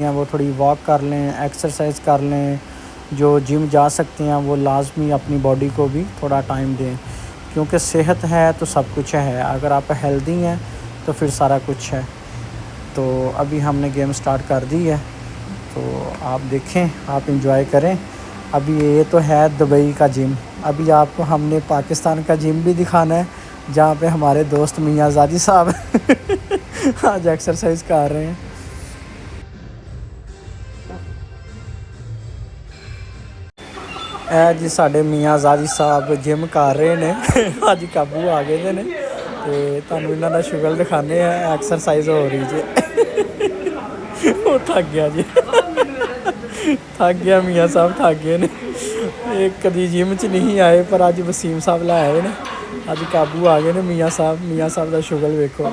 या वो थोड़ी वॉक कर लें, एक्सरसाइज कर लें। जो जिम जा सकते हैं वो लाजमी अपनी बॉडी को भी थोड़ा टाइम दें, क्योंकि सेहत है तो सब कुछ है। अगर आप हेल्दी हैं तो फिर सारा कुछ है। तो अभी हमने गेम स्टार्ट कर दी है, तो आप देखें, आप इंजॉय करें। अभी ये तो है दुबई का जिम, अभी आपको हमने पाकिस्तान का जिम भी दिखाना है, जहाँ पे हमारे दोस्त मियाँ ज़ादी साहब आज एक्सरसाइज कर रहे हैं। ਇਹ ਜੀ ਸਾਡੇ ਮੀਆਂ ਜ਼ਾਦੀ ਸਾਹਿਬ ਜਿਮ ਕਰ ਰਹੇ ਨੇ ਅੱਜ ਕਾਬੂ ਆ ਗਏ ਨੇ, ਤੇ ਤੁਹਾਨੂੰ ਇਹਨਾਂ ਦਾ ਸ਼ੁਗਲ ਦਿਖਾਣੇ ਆ। ਐਕਸਰਸਾਈਜ਼ ਹੋ ਰਹੀ ਜੀ। ਉਹ ਥੱਕ ਗਿਆ ਜੀ, ਥੱਕ ਗਿਆ ਮੀਆਂ ਸਾਹਿਬ, ਥੱਕ ਗਏ ਨੇ। ਇਹ ਕਦੀ ਜਿਮ 'ਚ ਨਹੀਂ ਆਏ, ਪਰ ਅੱਜ ਵਸੀਮ ਸਾਹਿਬ ਲੈ ਆਏ ਨੇ, ਅੱਜ ਕਾਬੂ ਆ ਗਏ ਨੇ ਮੀਆਂ ਸਾਹਿਬ। ਮੀਆਂ ਸਾਹਿਬ ਦਾ ਸ਼ੁਗਲ ਵੇਖੋ।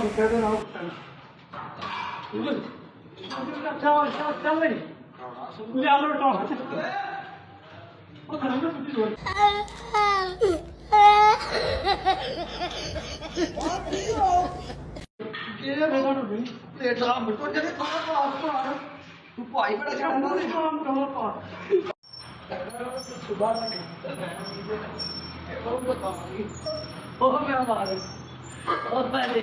पहले